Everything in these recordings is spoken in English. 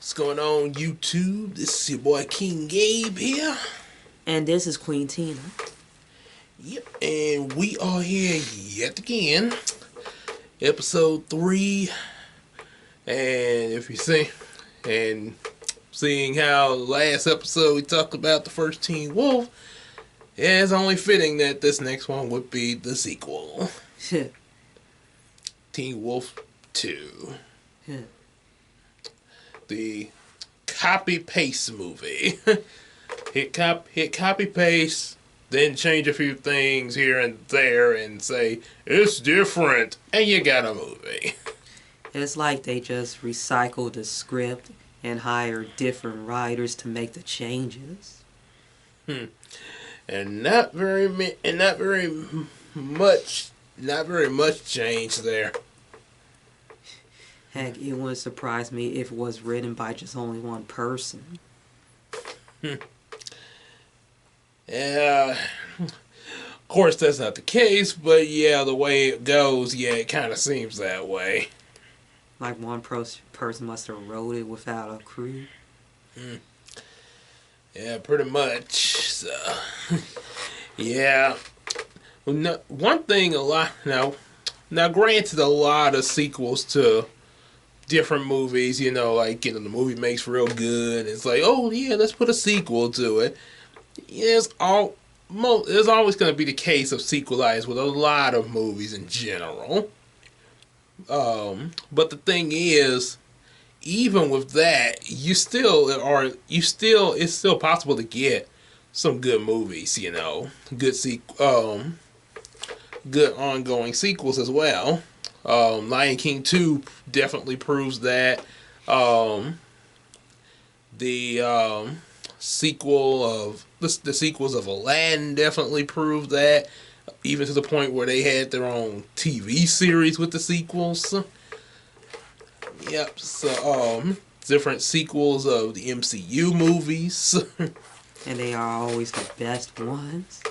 What's going on, YouTube? This is your boy King Gabe here. And this is Queen Tina. Yep, and we are here yet again. Episode 3. And if you see, and seeing how last episode we talked about the first Teen Wolf, it's only fitting that this next one would be the sequel. Teen Wolf 2. The copy-paste movie. hit copy-paste, then change a few things here and there and say, it's different, and you got a movie. It's like they just recycled the script and hired different writers to make the changes. And not very much change there. Heck, it wouldn't surprise me if it was written by just only one person. Yeah, of course that's not the case, but yeah, the way it goes, yeah, it kind of seems that way. Like one person must have wrote it without a crew. Yeah, pretty much. So, yeah. Well, no, one thing now granted, a lot of sequels to different movies, the movie makes real good. It's like, oh yeah, let's put a sequel to it. There's always going to be the case of sequelized with a lot of movies in general. But the thing is, even with that, it's still possible to get some good movies, good ongoing sequels as well. Lion King 2 definitely proves that. The sequels of Aladdin definitely prove that, even to the point where they had their own TV series with the sequels. Yep. So different sequels of the MCU movies. And they are always the best ones.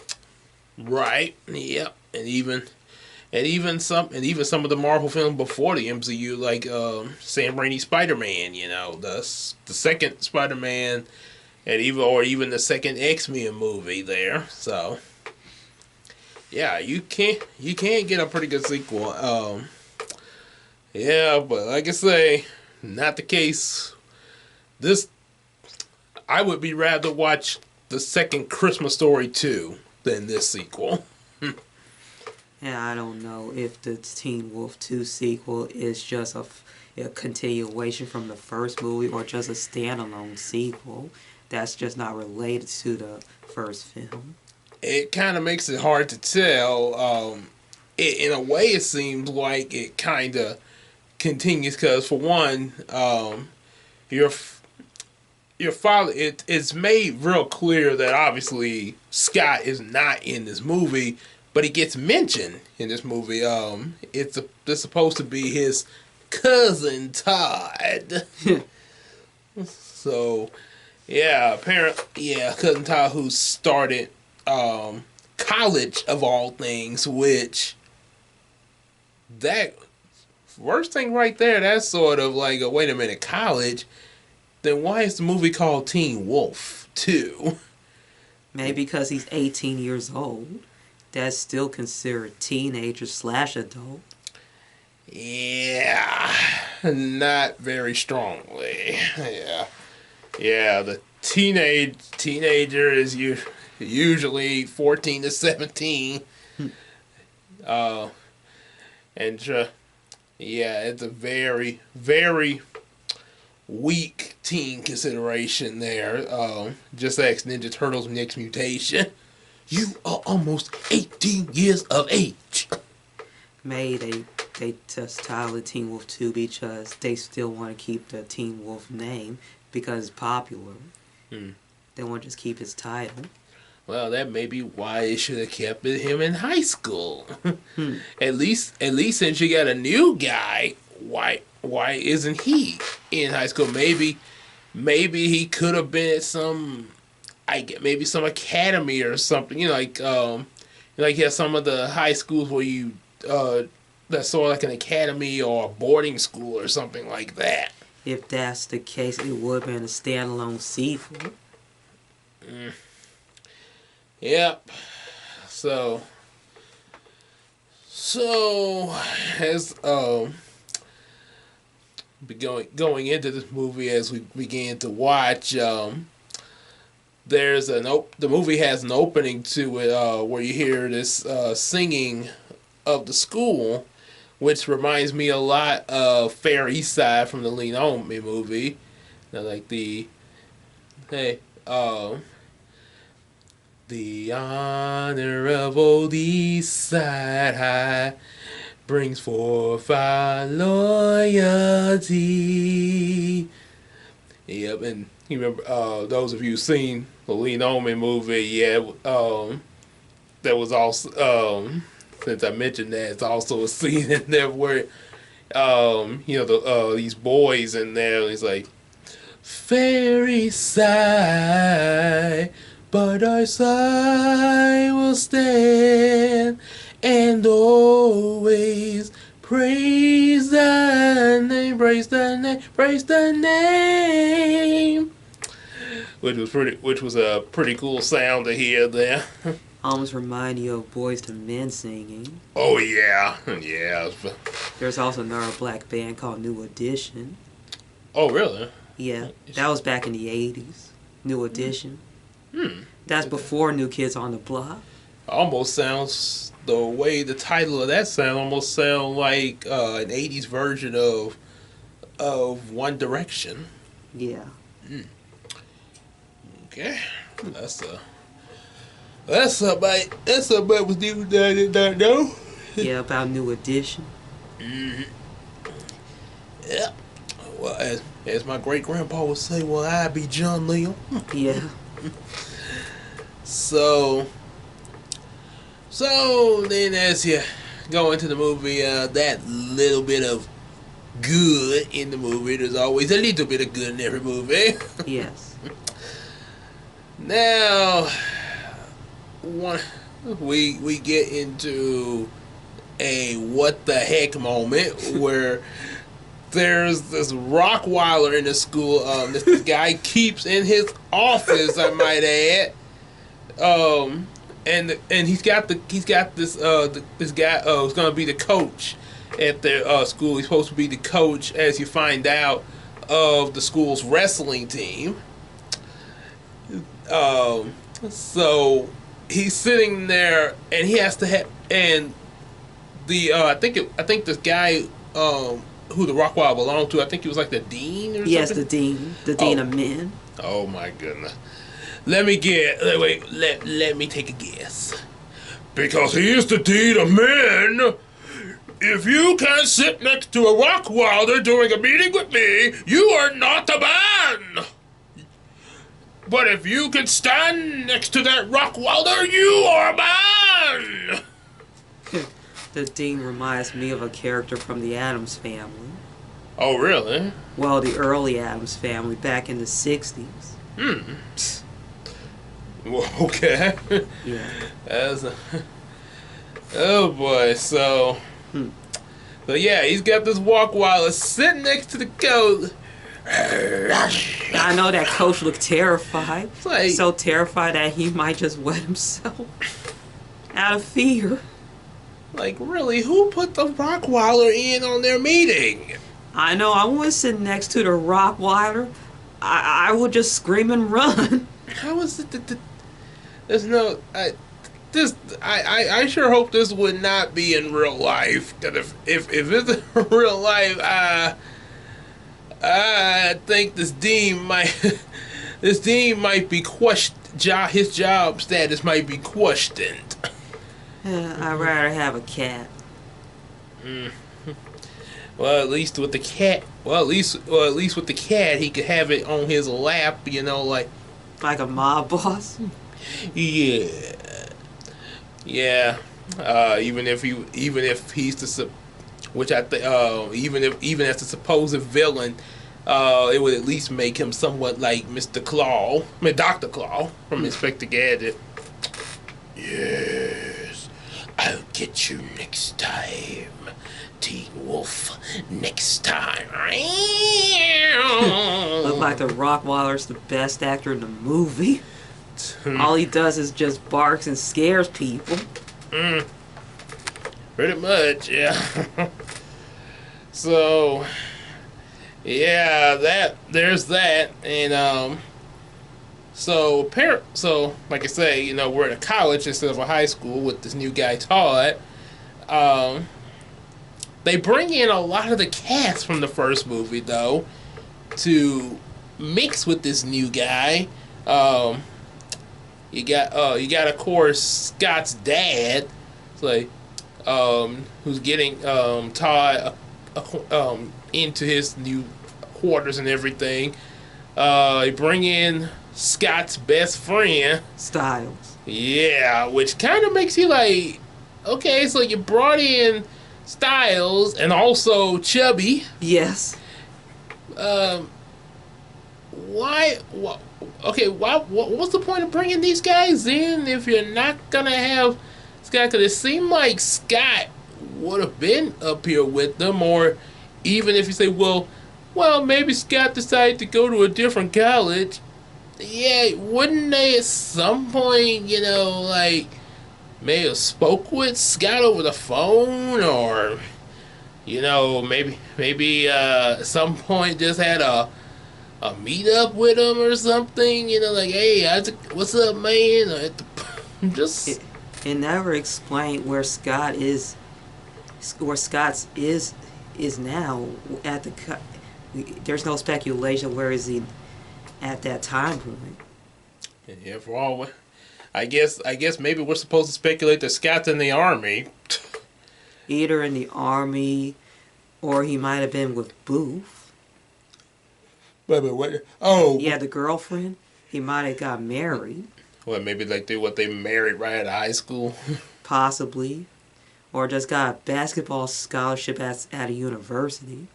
Right. Yep. And even some of the Marvel films before the MCU, like Sam Raimi's Spider-Man, the second Spider-Man, and even the second X-Men movie there. So yeah, you can't get a pretty good sequel. Yeah, but like I say, not the case. I would be rather watch the second Christmas Story 2 than this sequel. And I don't know if the Teen Wolf 2 sequel is just a continuation from the first movie or just a standalone sequel that's just not related to the first film. It kind of makes it hard to tell. In a way, it seems like it kind of continues because, for one, your father. It's made real clear that obviously Scott is not in this movie. But he gets mentioned in this movie. It's supposed to be his cousin Todd. So, yeah, apparently, cousin Todd, who started college of all things, which that first thing right there, that's sort of like wait a minute, college. Then why is the movie called Teen Wolf 2? Maybe because he's 18 years old. That's still considered teenager/adult. Yeah, not very strongly. Yeah. The teenager is usually 14 to 17. It's a very, very weak teen consideration there. Just ask Ninja Turtles Next Mutation. You are almost 18 years of age. Maybe they just title it Teen Wolf 2 because they still want to keep the Teen Wolf name because it's popular. They want to just keep his title. Well, that may be why they should have kept him in high school. At least since you got a new guy, why isn't he in high school? Maybe he could have been at some academy or something. Like some of the high schools where you that's sort of like an academy or a boarding school or something like that. if that's the case, it would have been a standalone sequel. Yep. So as going into this movie, as we began to watch, there's the movie has an opening to it where you hear this singing of the school, which reminds me a lot of Fair East Side from the Lean On Me movie. Like the the honor of Old East Side High brings forth our loyalty. Yep, and you remember those of you who've seen the Lean On Me movie, yeah, that was also since I mentioned that, it's also a scene in there where these boys in there, and he's like, Fairy side, but our side will stand and always praise thy name, praise thy name, praise thy name. Which was a pretty cool sound to hear there. Almost remind you of Boys to Men singing. Oh yeah, yeah. There's also another black band called New Edition. Oh really? Yeah, that was back in the 80s. New Edition. That's before New Kids on the Block. Almost sounds, the way the title of that sound almost sound like an 80s version of One Direction. Yeah. Okay, that's somebody with you that did not know. Yeah, about New Edition. Yeah. Well, as my great grandpa would say, well, I be John Leon. Yeah. So then as you go into the movie, that little bit of good in the movie, there's always a little bit of good in every movie. Yes. Now, we get into a what the heck moment where there's this Rockweiler in the school. This guy keeps in his office, I might add. And he's got this guy who's gonna be the coach at their school. He's supposed to be the coach, as you find out, of the school's wrestling team. So he's sitting there, and he has to have, and I think this guy who the Rockweiler belonged to, I think he was like the dean or something. Yes, the dean of men. Oh my goodness. Let me take a guess. Because he is the dean of men. If you can sit next to a Rockweiler during a meeting with me, you are not a man. But if you can stand next to that Rockweiler, you are a man. The dean reminds me of a character from the Addams Family. Oh, really? Well, the early Addams Family back in the 60s. Well, okay. Yeah. Oh boy, so yeah, he's got this Rockweiler sitting next to the coach. I know that coach looked terrified. Like, so terrified that he might just wet himself out of fear. Like, really, who put the Rockweiler in on their meeting? I know, I wouldn't sit next to the Rockweiler. I would just scream and run. How is it that there's no... I sure hope this would not be in real life. Cause if it's in real life, I think this dean might be questioned. His job status might be questioned. I'd rather have a cat. Well, at least with the cat. Well, at least with the cat, he could have it on his lap. You know, like a mob boss. Yeah. Yeah. Even if he's the, which I think, even as the supposed villain, it would at least make him somewhat like Mr. Claw, Dr. Claw from Inspector Gadget. Yes, I'll get you next time. Teen Wolf next time. Look like the Rockwilder's the best actor in the movie. All he does is just barks and scares people. Pretty much, yeah. So, yeah, there's that, and so like I say, you know, we're at a college instead of a high school with this new guy Todd. They bring in a lot of the cast from the first movie though to mix with this new guy. You got of course Scott's dad, like who's getting Todd into his new quarters and everything. They bring in Scott's best friend, Styles. Yeah, which kind of makes you like, okay, so you brought in Styles and also Chubby. Yes. Why? Okay, what's the point of bringing these guys in if you're not gonna have Scott? Because it seemed like Scott would have been up here with them, or even if you say, well, maybe Scott decided to go to a different college. Yeah, wouldn't they at some point, you know, like, may have spoke with Scott over the phone, or, you know, maybe at some point just had a meet up with him or something, you know, like, hey, what's up, man? Just it never explained where Scott is, where Scott's is now at the. There's no speculation where is he at that time point. Yeah, for all, I guess maybe we're supposed to speculate that Scott's in the army. Either in the army, or he might have been with Booth. Wait. Oh. Yeah, the girlfriend. He might have got married. Well, maybe like they married right out of high school. Possibly. Or just got a basketball scholarship at a university.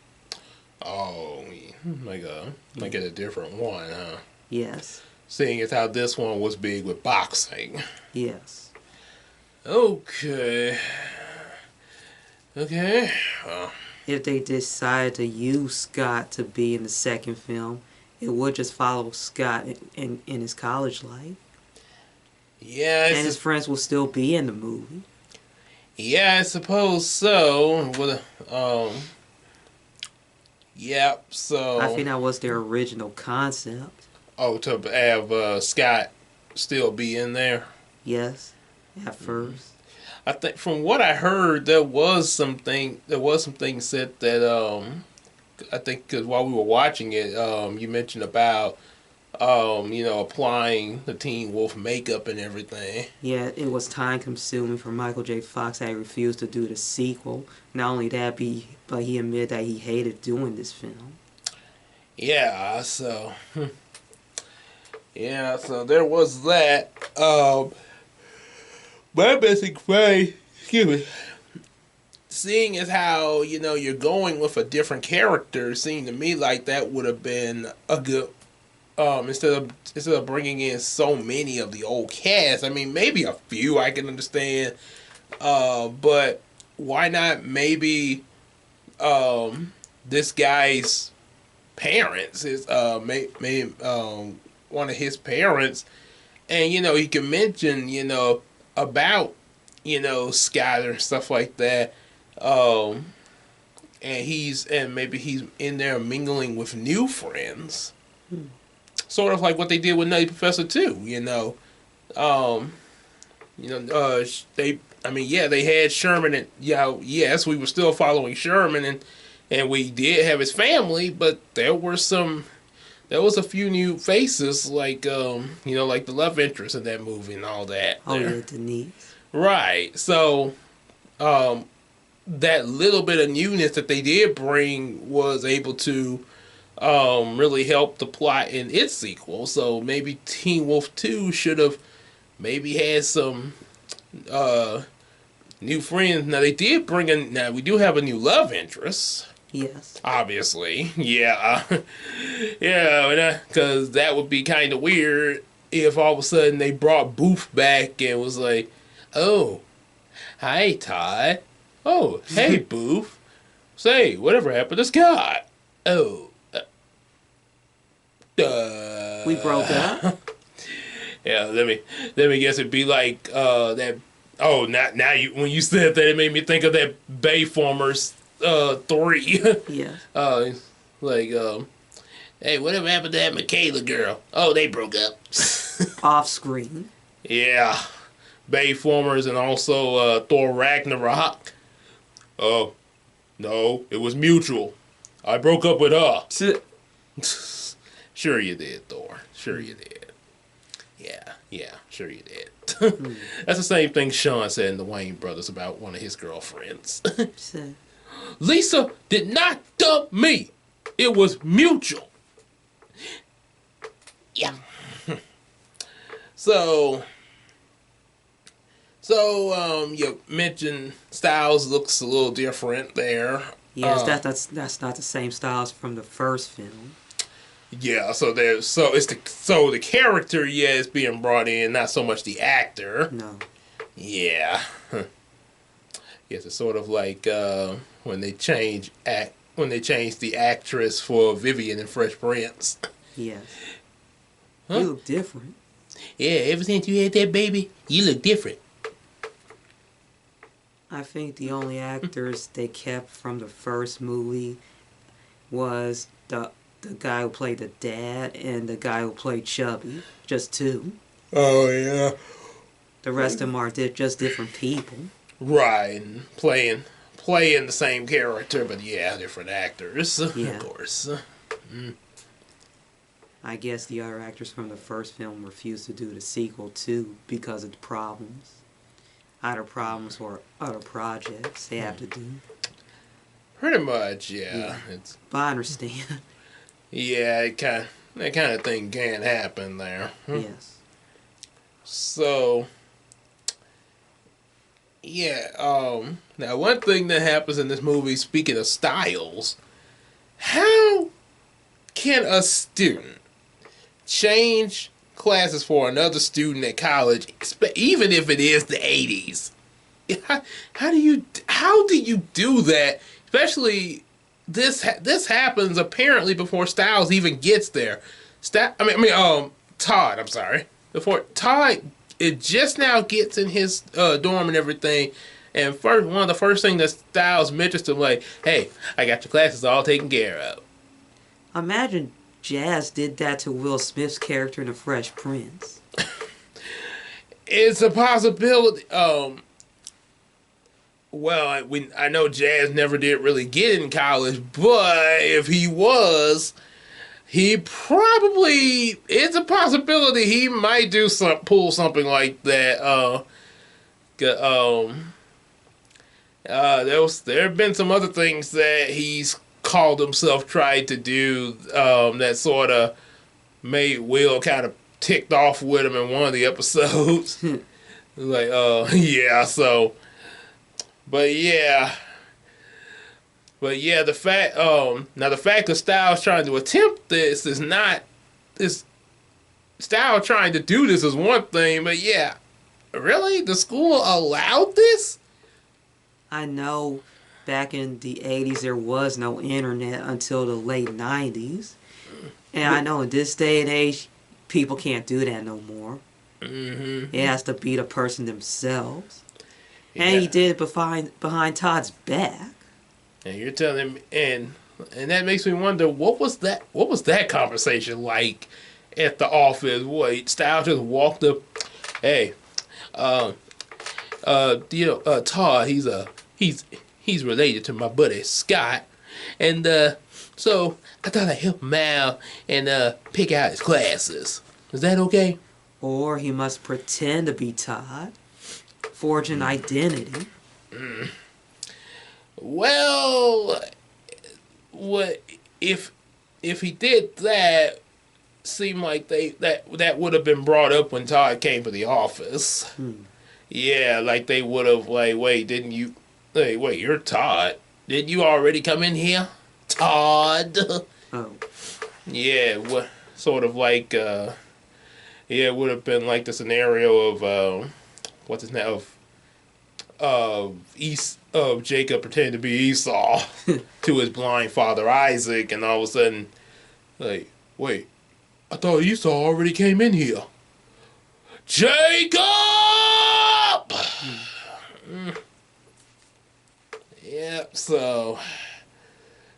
Oh, like at a different one, huh? Yes. Seeing as how this one was big with boxing. Yes. Okay. If they decide to use Scott to be in the second film, it would just follow Scott in his college life. Yeah. And his friends will still be in the movie. Yeah, I suppose so. Yep, so... I think that was their original concept. Oh, to have Scott still be in there? Yes, at first. I think from what I heard, there was some things said that, I think because while we were watching it, you mentioned about, you know, applying the Teen Wolf makeup and everything. Yeah, it was time consuming for Michael J. Fox that he refused to do the sequel. Not only that, but he admitted that he hated doing this film. Yeah, so... Yeah, so there was that. My basic way, excuse me, seeing as how, you know, you're going with a different character, seemed to me like that would have been a good, instead of bringing in so many of the old cast. I mean, maybe a few I can understand, but why not maybe this guy's parents, maybe one of his parents, and, you know, he can mention, you know, about, you know, Scott or stuff like that, and maybe he's in there mingling with new friends, sort of like what they did with Nutty Professor 2, you know. They had Sherman, and, you know, yes, we were still following Sherman, and we did have his family, but there was a few new faces, like, you know, like the love interest in that movie and all that. Oh, yeah, Denise. Right. So, that little bit of newness that they did bring was able to really help the plot in its sequel. So, maybe Teen Wolf 2 should have maybe had some new friends. Now, they did bring in... Now, we do have a new love interest. Yes. Obviously. Yeah. Yeah, because that would be kind of weird if all of a sudden they brought Booth back and was like, oh, hi, Todd. Oh, hey, Booth. Say, whatever happened to Scott? Oh, We broke up. yeah. Let me guess. It'd be like that. Oh, now you when you said that, it made me think of that Bayformers 3. Yes. Like hey, whatever happened to that Michaela girl? Oh, they broke up. Off screen. Yeah, Bayformers and also Thor Ragnarok. Oh, no, it was mutual. I broke up with her. Sure you did, Thor. Sure you did. Yeah, sure you did. That's the same thing Sean said in the Wayne Brothers about one of his girlfriends. Lisa did not dump me. It was mutual. Yeah. So you mentioned Styles looks a little different there. Yes, that's not the same styles from the first film. Yeah, so the character, yeah, is being brought in, not so much the actor. No. Yeah. Yes, it's sort of like when they change the actress for Vivian in Fresh Prince. Yes. Huh? You look different. Yeah, ever since you had that baby, you look different. I think the only actors they kept from the first movie was the guy who played the dad and the guy who played Chubby. Just two. Oh yeah. The rest of them are just different people. Right, and playing the same character, but yeah, different actors. Yeah. Of course. I guess the other actors from the first film refused to do the sequel too because of the problems. Either problems or other projects they have to do. Pretty much, yeah. But I understand. Yeah, that kind of thing can happen there. Yes. So, yeah. Now, one thing that happens in this movie, speaking of styles, how can a student change classes for another student at college, even if it is the 80s? How do you do that? Especially this happens apparently before Styles even gets there. Todd. I'm sorry. Before Todd, it just now gets in his dorm and everything. And one of the first things that Styles mentions to him, like, "Hey, I got your classes all taken care of." Imagine Jazz did that to Will Smith's character in The Fresh Prince. It's a possibility. Well, I know Jazz never did really get in college, but if he was, it's a possibility he might pull something like that. There have been some other things that he's called himself tried to do that sort of made Will kind of ticked off with him in one of the episodes. Like, yeah, so, but yeah, the fact that Styles trying to attempt this is not, this Styles trying to do this is one thing, but yeah, really, the school allowed this? I know back in the 80s there was no internet until the late 90s. And I know in this day and age, people can't do that no more. Mm-hmm. It has to be the person themselves. Yeah. And he did it behind Todd's back. And you're telling me, and that makes me wonder, what was that conversation like at the office? What, Styles just walked up, "Hey, Todd, he's related to my buddy Scott, and so I thought I'd help him out and pick out his classes. Is that okay?" Or he must pretend to be Todd, forge an identity. Well, what if he did that? Seemed like that would have been brought up when Todd came to the office. Yeah, like they would have, like, wait, you're Todd. Didn't you already come in here, Todd? Oh. Yeah, sort of like, it would have been like the scenario of, what's his name, Jacob pretending to be Esau to his blind father Isaac, and all of a sudden, like, wait, I thought Esau already came in here. Jacob! Yeah, so,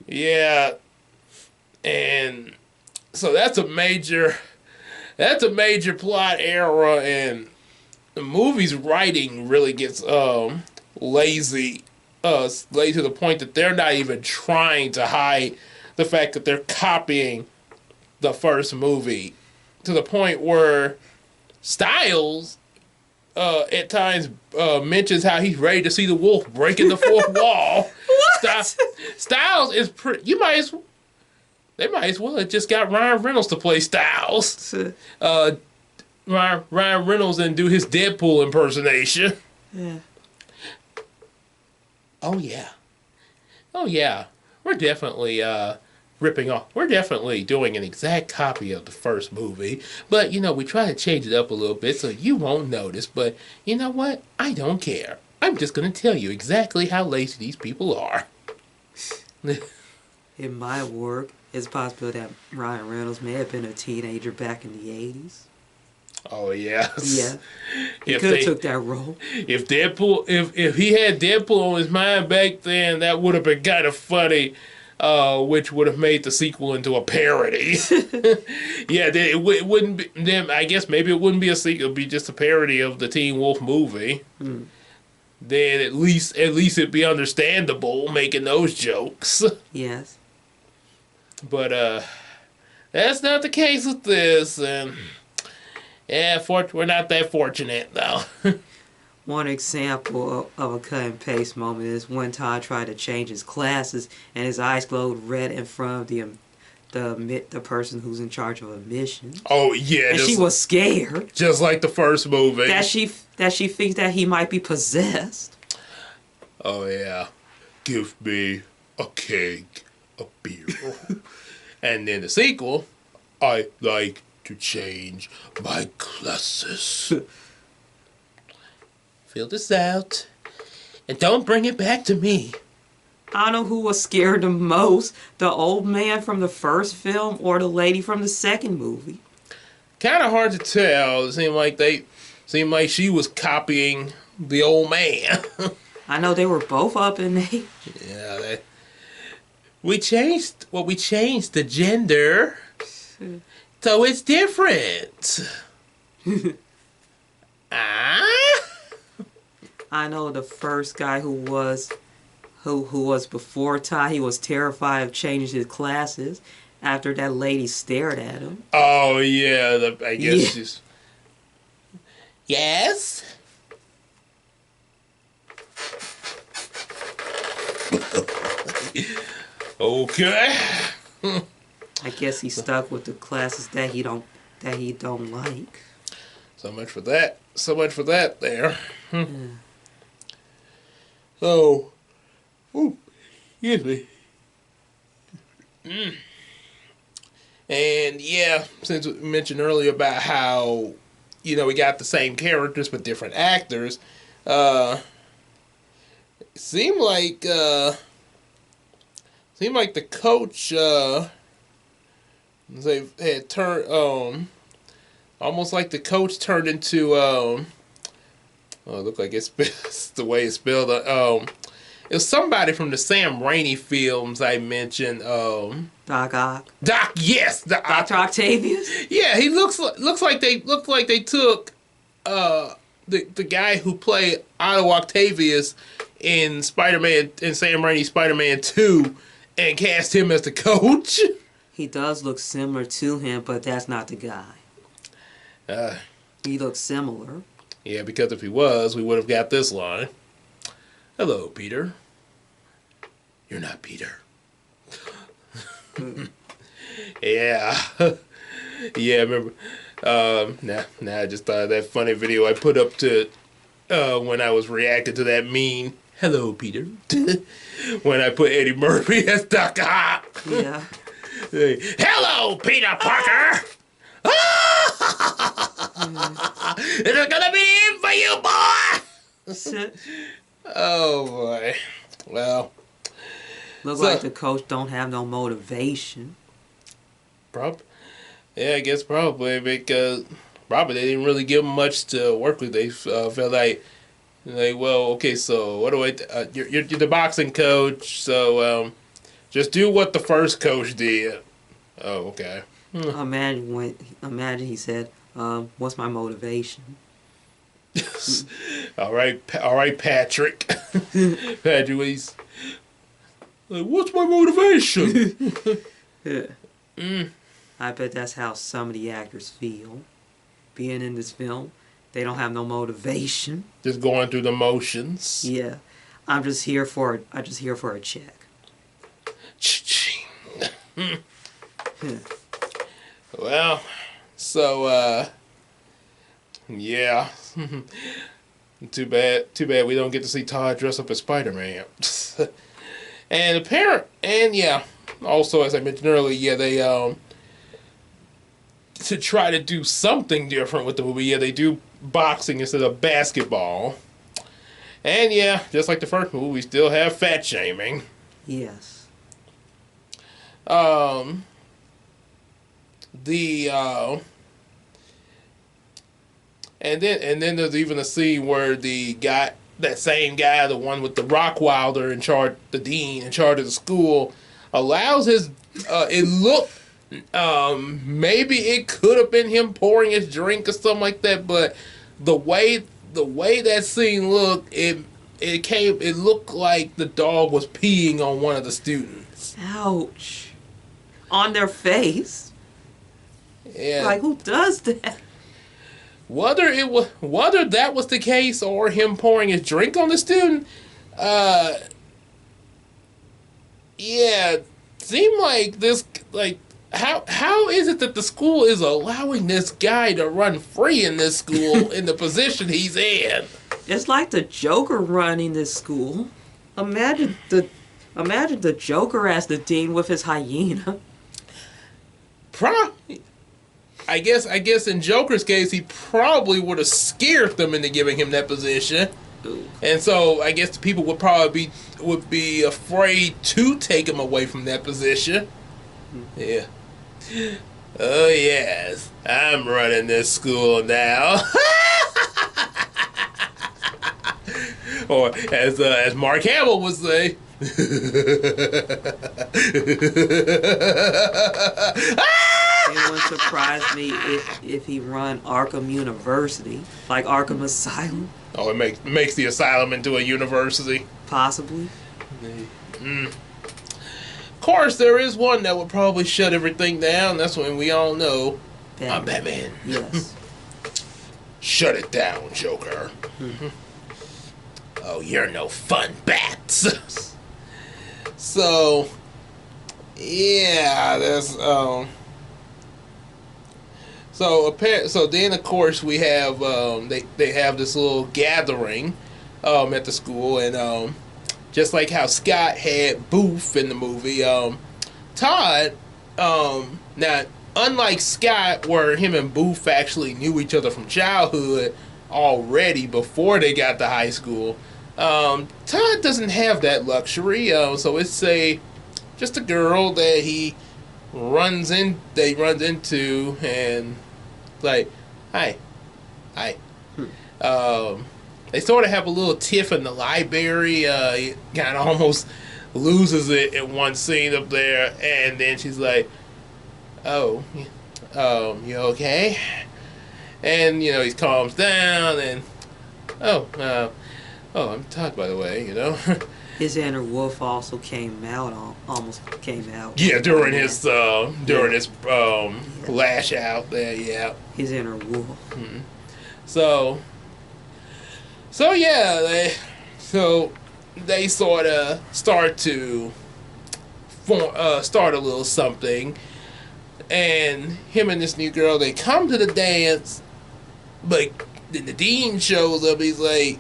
yeah, and so that's a major plot error, and the movie's writing really gets lazy to the point that they're not even trying to hide the fact that they're copying the first movie, to the point where Styles at times mentions how he's ready to see the wolf breaking the fourth wall. What? Styles is pretty. They might as well have just got Ryan Reynolds to play Styles. Ryan Reynolds and do his Deadpool impersonation. Yeah. Oh yeah. We're definitely ripping off. We're definitely doing an exact copy of the first movie, but we try to change it up a little bit so you won't notice. But you know what? I don't care. I'm just gonna tell you exactly how lazy these people are. In my work, it's possible that Ryan Reynolds may have been a teenager back in the 80s. Oh yeah. Yeah. He could have took that role. If Deadpool, if he had Deadpool on his mind back then, that would have been kind of funny. Which would have made the sequel into a parody. Yeah, it wouldn't be. Then I guess maybe it wouldn't be a sequel; it'd be just a parody of the Teen Wolf movie. Then at least it'd be understandable making those jokes. Yes. But that's not the case with this, and yeah, we're not that fortunate though. One example of a cut and paste moment is when Todd tried to change his classes and his eyes glowed red in front of the person who's in charge of admissions. Oh yeah, and she was scared, just like the first movie. That she thinks that he might be possessed. Oh yeah, give me a cake, a beer, and then the sequel. I like to change my classes. Fill this out, and don't bring it back to me. I don't know who was scared the most, the old man from the first film or the lady from the second movie. Kind of hard to tell. It seemed like she was copying the old man. I know they were both up in age. Yeah, we changed the gender, so it's different. I know the first guy who was before Ty, he was terrified of changing his classes after that lady stared at him. Oh yeah, I guess she's. Yes. Okay. I guess he's stuck with the classes that he don't like. So much for that. There. So, excuse me. And yeah, since we mentioned earlier about how, we got the same characters but different actors, it seemed like the coach, they had turned, almost like the coach turned into, it looked like it's the way it's spelled. It was somebody from the Sam Raimi films I mentioned. Doc Ock. Yes, Dr. Octavius. Yeah, he looks like they took the guy who played Otto Octavius in Spider-Man, in Sam Raimi's Spider-Man 2, and cast him as the coach. He does look similar to him, but that's not the guy. He looks similar. Yeah, because if he was, we would have got this line. Hello, Peter. You're not Peter. Yeah. Yeah, I remember. I just thought of that funny video I put up to when I was reacting to that meme. Hello, Peter. When I put Eddie Murphy as Doc Ock. Yeah. Hello, Peter Parker. This is gonna be in for you, boy. Oh boy. Well, Look so like the coach don't have no motivation. yeah, I guess probably because probably they didn't really give him much to work with. They felt like, well, okay, so what do I? You're the boxing coach, so just do what the first coach did. Oh, okay. Imagine he said, "What's my motivation?" All right, Patrick. Patrick, he's like, what's my motivation? Yeah. I bet that's how some of the actors feel. Being in this film, they don't have no motivation. Just going through the motions. Yeah, I just here for a check. Well, so yeah. Too bad we don't get to see Todd dress up as Spider-Man. and yeah, also as I mentioned earlier, yeah, they to try to do something different with the movie, yeah, they do boxing instead of basketball. And yeah, just like the first movie, we still have fat shaming. Yes. The and then there's even a scene where that same guy, the one with the Rockwilder in charge, the dean in charge of the school, allows his it looked maybe it could have been him pouring his drink or something like that, but the way that scene looked, it looked like the dog was peeing on one of the students. Ouch. On their face. Yeah. Like, who does that? Whether that was the case or him pouring his drink on the student, yeah, seemed like this, like, how is it that the school is allowing this guy to run free in this school in the position he's in? It's like the Joker running this school. Imagine the Joker as the dean with his hyena. I guess in Joker's case, he probably would have scared them into giving him that position. Ooh. And so I guess the people would probably be afraid to take him away from that position. Yeah. Oh yes, I'm running this school now. Or as Mark Hamill would say. It wouldn't surprise me if he run Arkham University, like Arkham Asylum. Oh, it makes the asylum into a university. Possibly. Of course, there is one that would probably shut everything down. That's when we all know I'm Batman. Yes. Shut it down, Joker. Mm-hmm. Oh, you're no fun, Bats. So, yeah, that's So then, of course, we have they have this little gathering at the school, and just like how Scott had Booth in the movie, Todd, now unlike Scott, where him and Booth actually knew each other from childhood already before they got to high school, Todd doesn't have that luxury. So it's just a girl that he runs into, and like, hi. They sort of have a little tiff in the library. He kind of almost loses it in one scene up there, and then she's like, "Oh, you okay?" And he calms down, and I'm Todd, by the way. His inner wolf also almost came out. Yeah, during his lash out there, yeah. His inner wolf. Mm-hmm. So yeah, they sort of start to start a little something, and him and this new girl, they come to the dance, but then the dean shows up. He's like,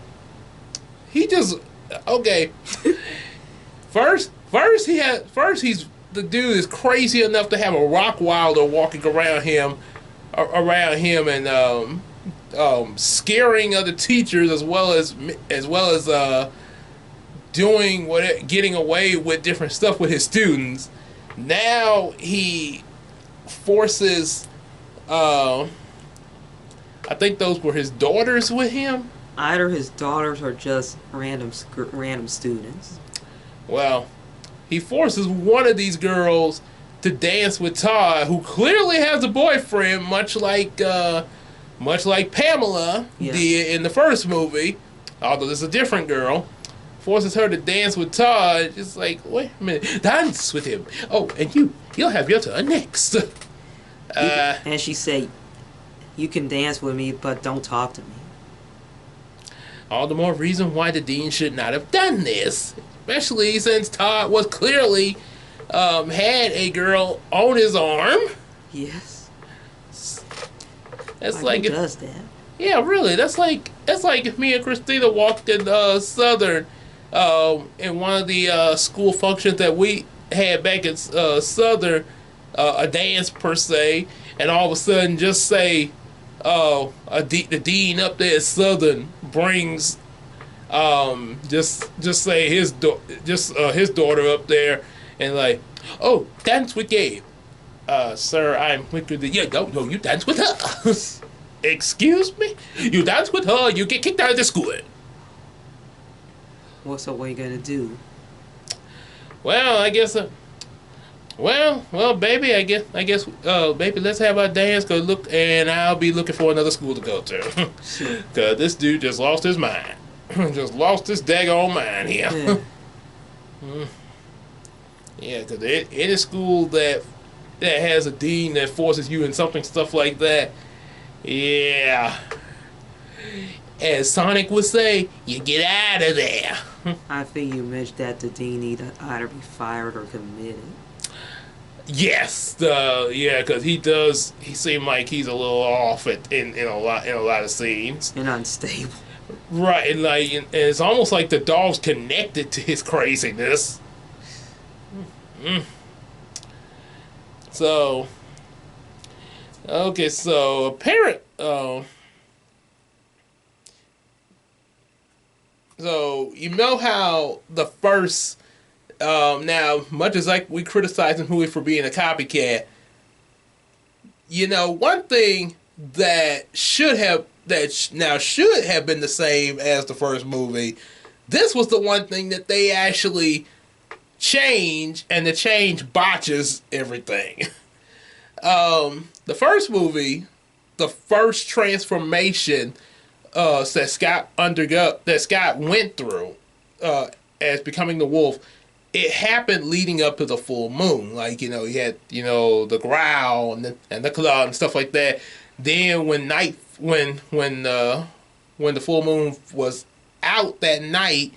okay. First he's the dude is crazy enough to have a Rockwilder walking around him and scaring other teachers as well as getting away with different stuff with his students. Now he forces, I think those were his daughters with him. Either his daughters or just random students. Well, he forces one of these girls to dance with Todd, who clearly has a boyfriend, much like Pamela did in the first movie, although this is a different girl. Forces her to dance with Todd. Just like, wait a minute, dance with him. Oh, and you'll have your turn next. And she said, "You can dance with me, but don't talk to me." All the more reason why the dean should not have done this, especially since Todd was clearly had a girl on his arm. Yes. That's like who does that? Yeah, really. That's like if me and Christina walked in Southern in one of the school functions that we had back in Southern, a dance per se, and all of a sudden just say, the dean up there at Southern brings just say his daughter up there and like, oh, dance with Gabe. Sir, I'm quicker than you. No, you dance with her. Excuse me? You dance with her, you get kicked out of the school. What are you gonna do? Well, I guess. Well, baby, I guess, baby, let's have our dance. And I'll be looking for another school to go to. Cause this dude just lost his mind. Just lost his daggone mind here. Yeah, cause any school that has a dean that forces you in stuff like that. Yeah. As Sonic would say, you get out of there. I think you mentioned that the dean either be fired or committed. Yes, because he seemed like he's a little off in a lot of scenes. And unstable. Right, and it's almost like the dog's connected to his craziness. So, okay, so so you know how the first, now much as like we criticize the movie for being a copycat, you know, one thing that should have been the same as the first movie, this was the one thing that they actually change, and the change botches everything. The first movie, the first transformation that Scott went through as becoming the wolf, it happened leading up to the full moon. Like, you know, he had, you know, the growl and the claw and stuff like that. Then when the full moon was out that night,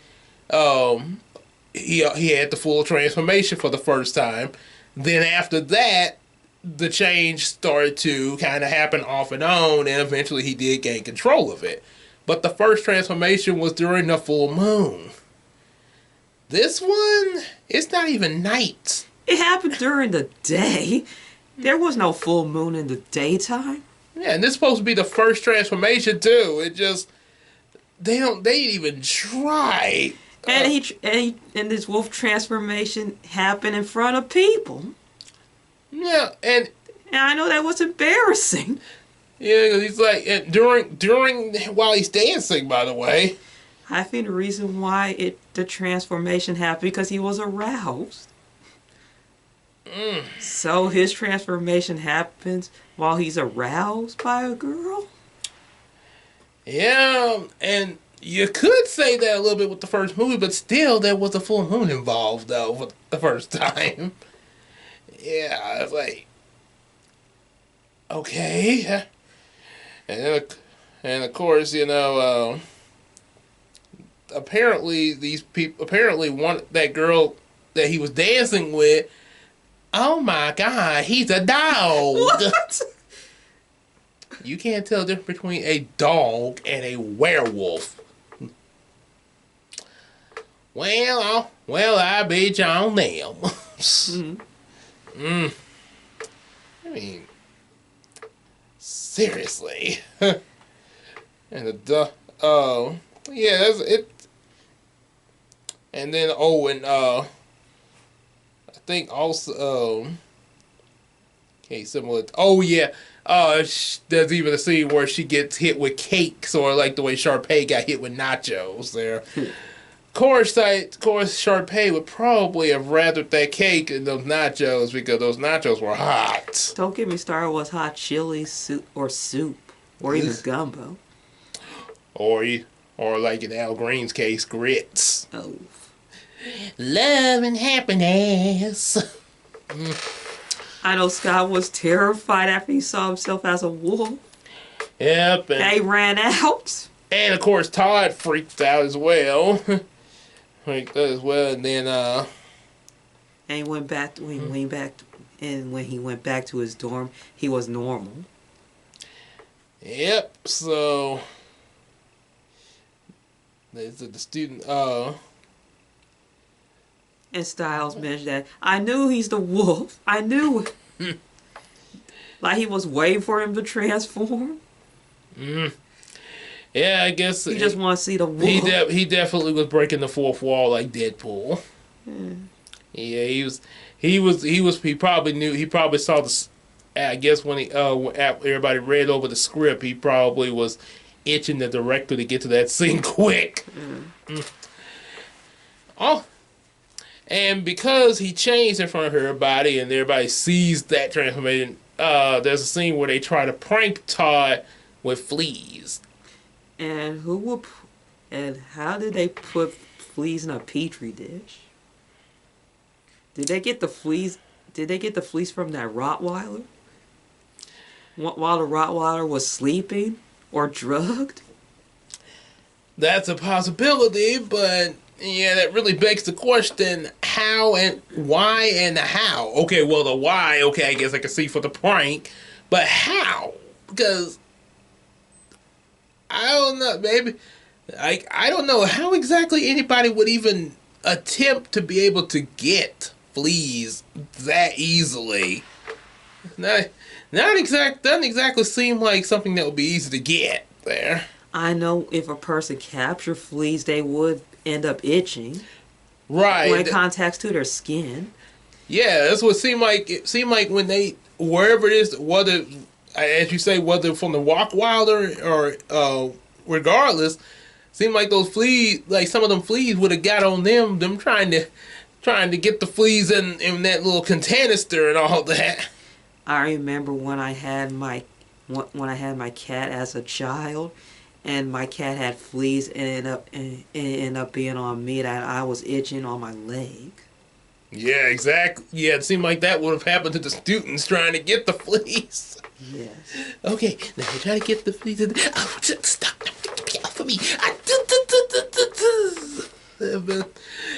he had the full transformation for the first time. Then after that, the change started to kind of happen off and on, and eventually he did gain control of it. But the first transformation was during the full moon. This one, it's not even night. It happened during the day. There was no full moon in the daytime. Yeah, and this is supposed to be the first transformation too. It just they didn't even try. And this wolf transformation happened in front of people. Yeah, and I know that was embarrassing. Yeah, because he's like, and during while he's dancing, by the way. I think the reason why the transformation happened because he was aroused. So his transformation happens while he's aroused by a girl? Yeah, and you could say that a little bit with the first movie, but still there was a full moon involved, though, for the first time. Yeah, it's like, okay. And of course, you know, apparently that girl that he was dancing with, oh my God, he's a dog. What? You can't tell the difference between a dog and a werewolf. Well, I bet you on them. I mean, seriously. And yeah, And then I think also okay, similar. Oh yeah. There's even a scene where she gets hit with cakes, or like the way Sharpay got hit with nachos there. Of course, Sharpay would probably have rathered that cake and those nachos because those nachos were hot. Don't get me started with hot chili soup, or even gumbo. Or like in Al Green's case, grits. Oh. Love and happiness. I know Scott was terrified after he saw himself as a wolf. Yep. And he ran out. And of course, Todd freaked out as well. And then and he went back. When he went back to his dorm, he was normal. Yep. So the student. And Styles mentioned that I knew he's the wolf. I knew it. Like he was waiting for him to transform. Yeah, I guess he just want to see the wolf. He definitely was breaking the fourth wall like Deadpool. Yeah, he probably knew. He probably saw the. I guess when everybody read over the script, he probably was itching the director to get to that scene quick. Oh. And because he changed in front of everybody and everybody sees that transformation, there's a scene where they try to prank Todd with fleas. And how did they put fleas in a petri dish? Did they get the fleas from that Rottweiler? While the Rottweiler was sleeping or drugged? That's a possibility, but yeah, that really begs the question, how and why and how. Okay, well, the why, okay, I guess I can see for the prank, but how? Because, I don't know, maybe, I don't know how exactly anybody would even attempt to be able to get fleas that easily. Doesn't exactly seem like something that would be easy to get there. I know if a person captured fleas, they would end up itching. Right. When it contacts to their skin. Yeah, that's what it seemed like. It seemed like when they, wherever it is, whether, as you say, whether from the Wilder or regardless, seemed like those fleas, like some of them fleas would have got on them trying to get the fleas in that little canister and all that. I remember when I had my cat as a child. And my cat had fleas and it ended up being on me that I was itching on my leg. Yeah, exactly. Yeah, it seemed like that would have happened to the students trying to get the fleas. Yes. Okay, now we try to get the fleas. Oh, stop! Get off of me!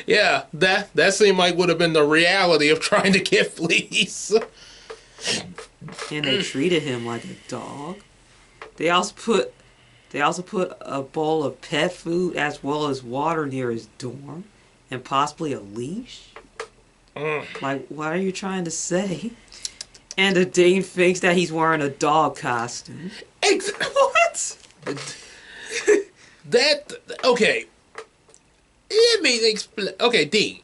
Yeah, that seemed like would have been the reality of trying to get fleas. And they treated him like a dog. They also put a bowl of pet food as well as water near his dorm, and possibly a leash. Like, what are you trying to say? And the dean thinks that he's wearing a dog costume. What? Okay. Let me explain. Okay, Dean.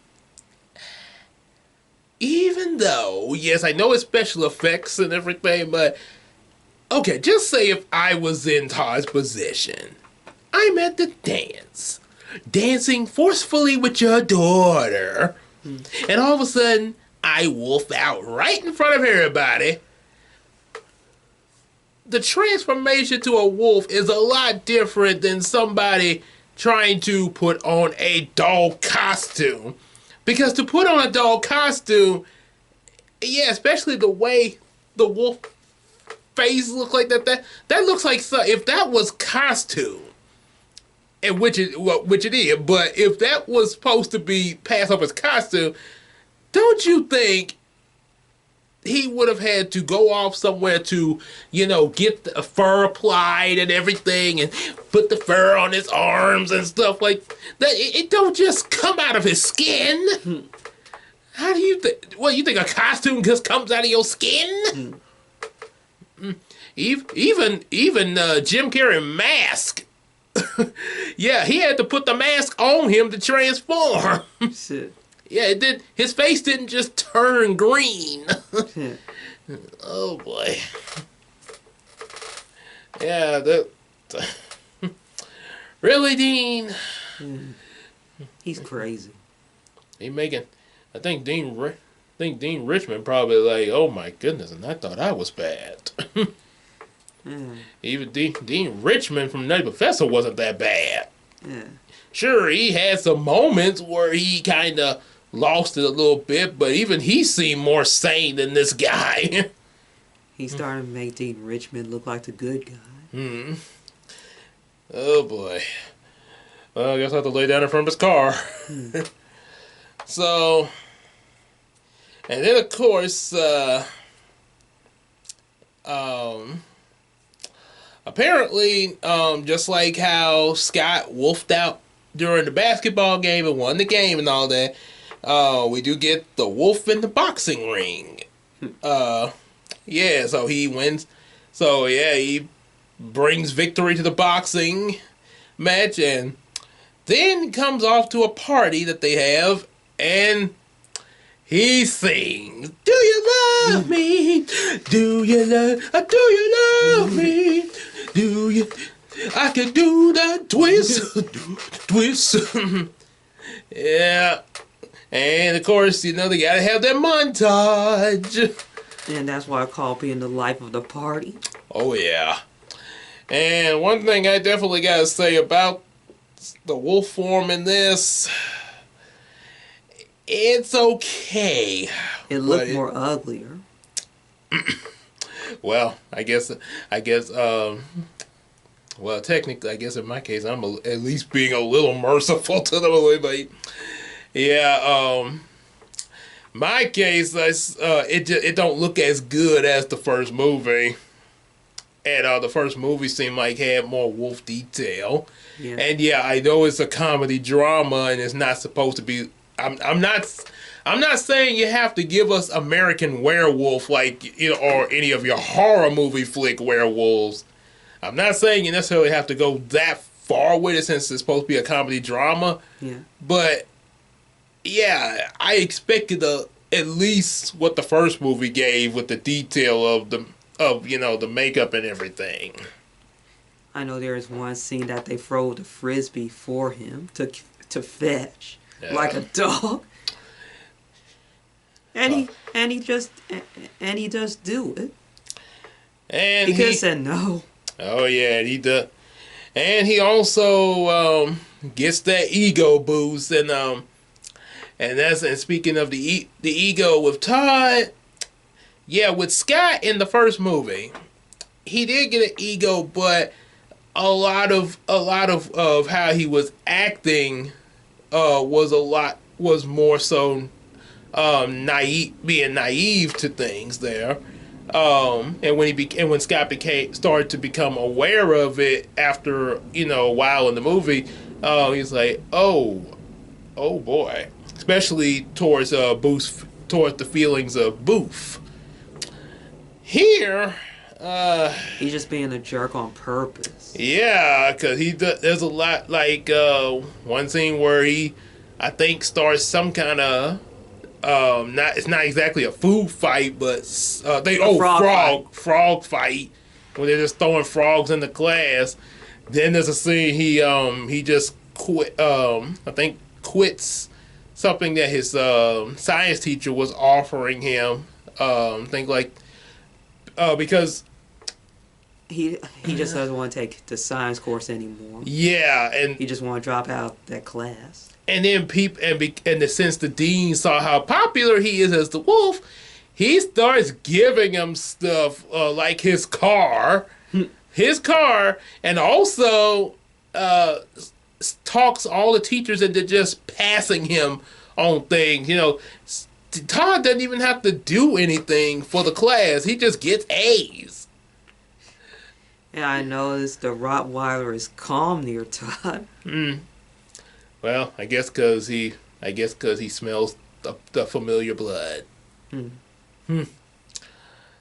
Even though, yes, I know it's special effects and everything, but okay, just say if I was in Todd's position. I'm at the dance, dancing forcefully with your daughter, and all of a sudden, I wolf out right in front of everybody. The transformation to a wolf is a lot different than somebody trying to put on a dog costume. Because to put on a dog costume, yeah, especially the way the wolf face look like that looks like if that was costume, and which it is, but if that was supposed to be passed off as costume, don't you think he would have had to go off somewhere to, get the fur applied and everything and put the fur on his arms and stuff like that? It don't just come out of his skin. How do you think? What, you think a costume just comes out of your skin? Even Jim Carrey mask Yeah, he had to put the mask on him to transform. Shit. Yeah, it did. His face didn't just turn green. Shit. Oh boy. Yeah, that. Really, Dean? He's crazy. He making. I think Dean Richmond probably like, oh my goodness, and I thought I was bad. Yeah. Even Dean Richmond from Nutty Professor wasn't that bad. Yeah. Sure, he had some moments where he kind of lost it a little bit, but even he seemed more sane than this guy. He started to make Dean Richmond look like the good guy. Oh boy. Well, I guess I have to lay down in front of his car. So, and then of course, apparently, just like how Scott wolfed out during the basketball game and won the game and all that, we do get the wolf in the boxing ring. Yeah, so he wins. So yeah, he brings victory to the boxing match, and then comes off to a party that they have, and he sings, "Do you love me? Do you love me? Do you? I can do that twist, twist." Yeah, and of course, you know they gotta have that montage. And that's why I call being the life of the party. Oh yeah. And one thing I definitely gotta say about the wolf form in this, it's okay. It looked more uglier. Well, I guess, well, technically, I guess in my case, I'm at least being a little merciful to the movie, but yeah, my case, it don't look as good as the first movie. And the first movie seemed like had more wolf detail. Yeah. And yeah, I know it's a comedy drama and it's not supposed to be. I'm not saying you have to give us American Werewolf like, you know, or any of your horror movie flick werewolves. I'm not saying you necessarily have to go that far with it since it's supposed to be a comedy drama. Yeah. But yeah, I expected at least what the first movie gave with the detail of the makeup and everything. I know there is one scene that they throw the frisbee for him to fetch like a dog, and he just do it. And he could have said no. Oh yeah, he does. And he also gets that ego boost, and speaking of the ego with Todd. Yeah, with Scott in the first movie, he did get an ego, but a lot of how he was acting was more so being naive to things there. And when Scott started to become aware of it after a while in the movie, he's like, oh boy, especially towards towards the feelings of Booth. Here, he's just being a jerk on purpose. Yeah, because there's a lot, like one scene where he, I think, starts some kind of it's not exactly a food fight, but frog fight where they're just throwing frogs in the class. Then there's a scene he just quit. I think quits something that his science teacher was offering him. Because he just doesn't want to take the science course anymore. Yeah, and he just want to drop out that class. And then since the dean saw how popular he is as the wolf, he starts giving him stuff like his car, and also talks all the teachers into just passing him on things. Todd doesn't even have to do anything for the class. He just gets A's. Yeah, I noticed the Rottweiler is calm near Todd. Well, I guess because he smells the familiar blood.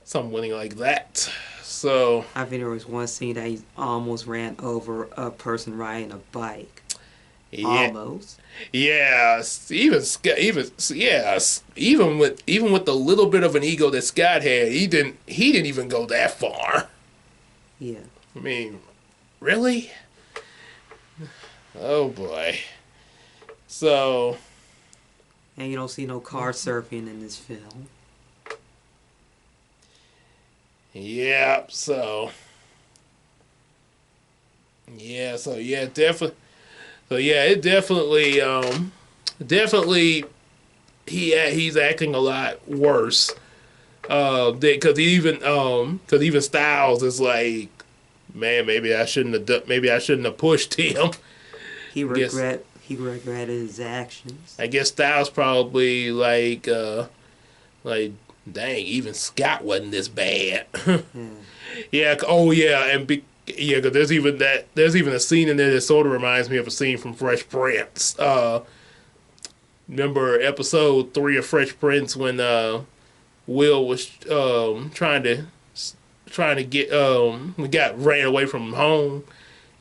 Something like that. So I think there was one scene that he almost ran over a person riding a bike. yeah, Almost. yes, even with the little bit of an ego that Scott had, he didn't even go that far. Yeah. I mean, really? Oh boy. So And you don't see no car surfing in this film. yeah, definitely. So yeah, it definitely he's acting a lot worse. Because even Styles is like, man, maybe I shouldn't have pushed him. He Guess regretted his actions. I guess Styles probably like, dang, even Scott wasn't this bad. Yeah. Yeah. Oh yeah, yeah, because there's even a scene in there that sort of reminds me of a scene from Fresh Prince. Remember episode 3 of Fresh Prince when Will was trying to get we got ran away from home,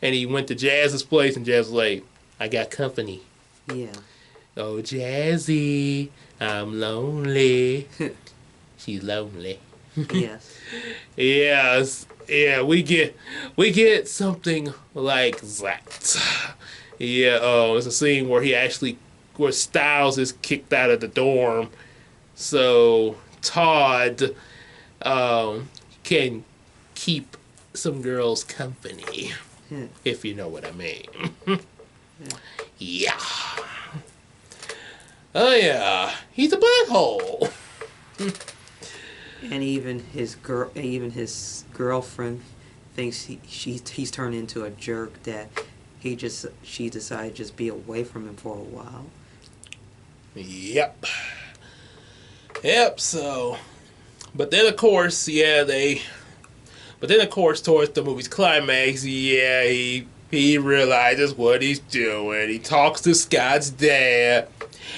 and he went to Jazz's place, and Jazz was like, "I got company." Yeah. Oh, Jazzy, I'm lonely. She's lonely. Yes. Yes, yeah, we get something like that. Yeah, it's a scene where Styles is kicked out of the dorm, so Todd can keep some girls company, Yeah. if you know what I mean. Yeah. Oh yeah, he's a butthole. And even his girlfriend thinks he's turned into a jerk, that she decided to just be away from him for a while. Yep. Yep. So, but then of course, towards the movie's climax, yeah, he realizes what he's doing. He talks to Scott's dad.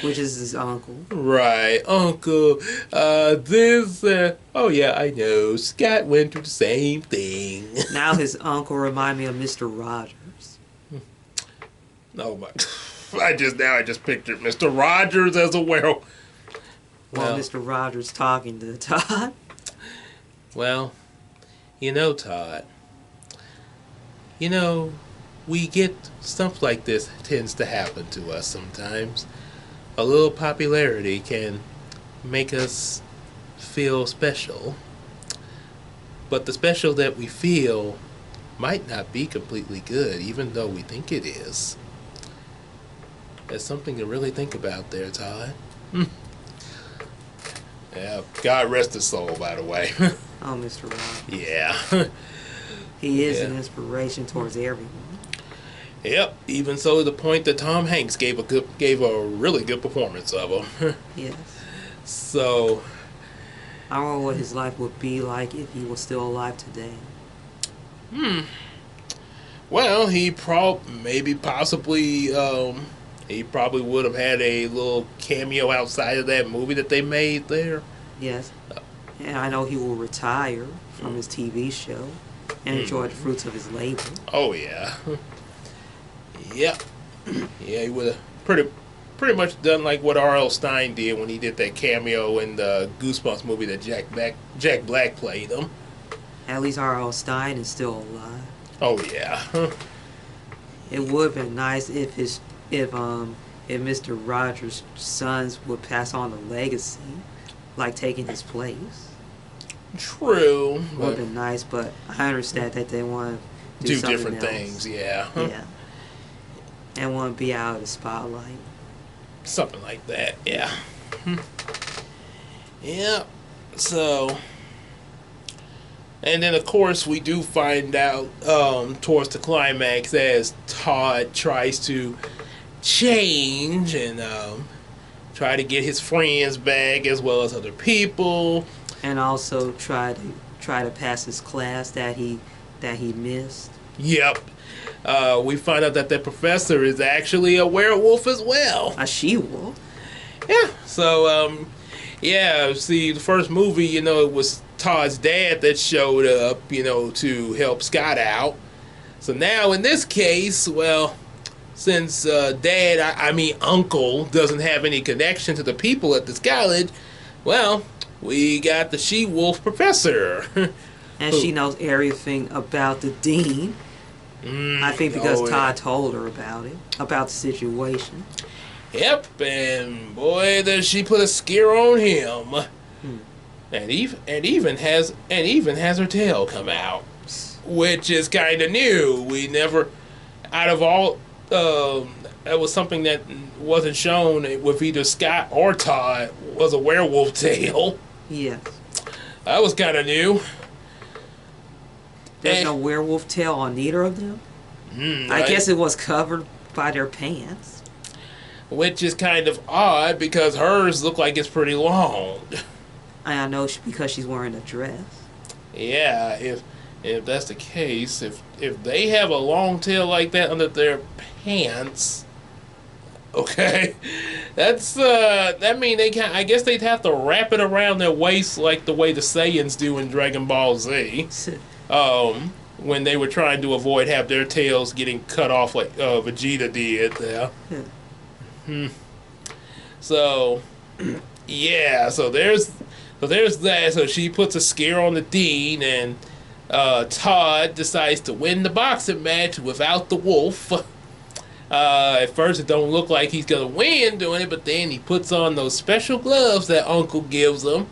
Which is his uncle. Right, Uncle. Oh yeah, I know. Scott went through the same thing. Now his uncle remind me of Mr. Rogers. Oh my! I just pictured Mr. Rogers as a werewolf. Well, Mr. Rogers talking to Todd. Well, Todd. We get stuff like this tends to happen to us sometimes. A little popularity can make us feel special. But the special that we feel might not be completely good, even though we think it is. That's something to really think about there, Todd. Yeah, God rest his soul, by the way. Oh, Mr. Rogers. Yeah. He is an inspiration towards everyone. Yep. Even so, to the point that Tom Hanks gave a really good performance of him. Yes. So, I don't know what his life would be like if he was still alive today. Well, he probably would have had a little cameo outside of that movie that they made there. Yes. And I know he will retire from his TV show and enjoy the fruits of his labor. Oh yeah. Yep. Yeah, he would have pretty much done like what R.L. Stine did when he did that cameo in the Goosebumps movie that Jack Black played him. At least R.L. Stine is still alive. Oh yeah. It would have been nice if Mr. Rogers' sons would pass on the legacy, like taking his place. True. Would have been nice, but I understand that they want to do different else. things. Yeah. Yeah. And want to be out of the spotlight. Something like that. Yeah. Yeah. So. And then, of course, we do find out towards the climax as Todd tries to change and try to get his friends back as well as other people, and also try to pass his class that he missed. Yep. We find out that the professor is actually a werewolf as well. A she-wolf. Yeah. So, yeah. See, the first movie, it was Todd's dad that showed up, to help Scott out. So now in this case, well, since Dad, I mean Uncle, doesn't have any connection to the people at this college, well, we got the she-wolf professor. And she knows everything about the dean. I think because Todd told her about it, about the situation. Yep, and boy, does she put a scare on him. And even has her tail come out, which is kind of new. We never, out of all, that was something that wasn't shown with either Scott or Todd, was a werewolf tail. Yes. That was kind of new. There's no werewolf tail on neither of them? I guess it was covered by their pants. Which is kind of odd because hers look like it's pretty long. I know because she's wearing a dress. Yeah, if that's the case, if they have a long tail like that under their pants, okay, that mean they can. I guess they'd have to wrap it around their waist like the way the Saiyans do in Dragon Ball Z. When they were trying to avoid have their tails getting cut off like Vegeta did there. So, yeah. So there's that. So she puts a scare on the dean, and Todd decides to win the boxing match without the wolf. At first, it don't look like he's gonna win doing it, but then he puts on those special gloves that Uncle gives him.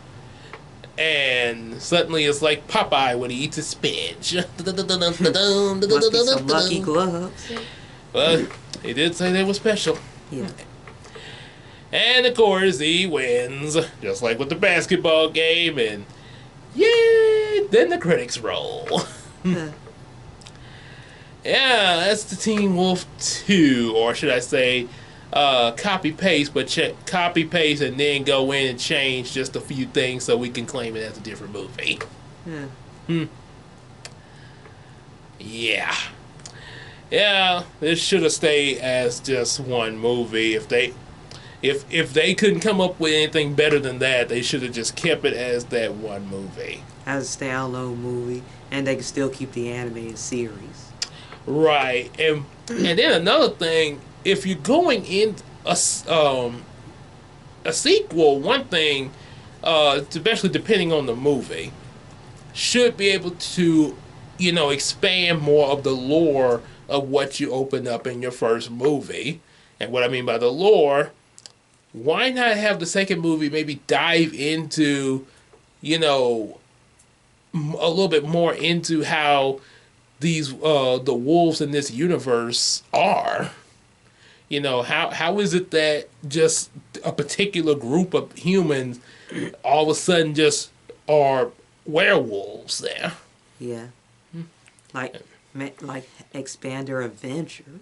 And suddenly it's like Popeye when he eats his spinach. Must be some lucky gloves. But he did say they were special. Yeah. And of course he wins, just like with the basketball game, and yay! Then the critics roll. Yeah, that's the Teen Wolf 2, or should I say, copy paste, but copy paste and then go in and change just a few things so we can claim it as a different movie. Yeah, this should have stayed as just one movie. If they couldn't come up with anything better than that, they should have just kept it as that one movie. As a standalone movie, and they can still keep the animated series. Right, and then another thing, if you're going in a sequel, one thing, especially depending on the movie, should be able to, expand more of the lore of what you open up in your first movie. And what I mean by the lore, why not have the second movie maybe dive into, a little bit more into how these the wolves in this universe are. How is it that just a particular group of humans all of a sudden just are werewolves there? Yeah. Like expand their adventure.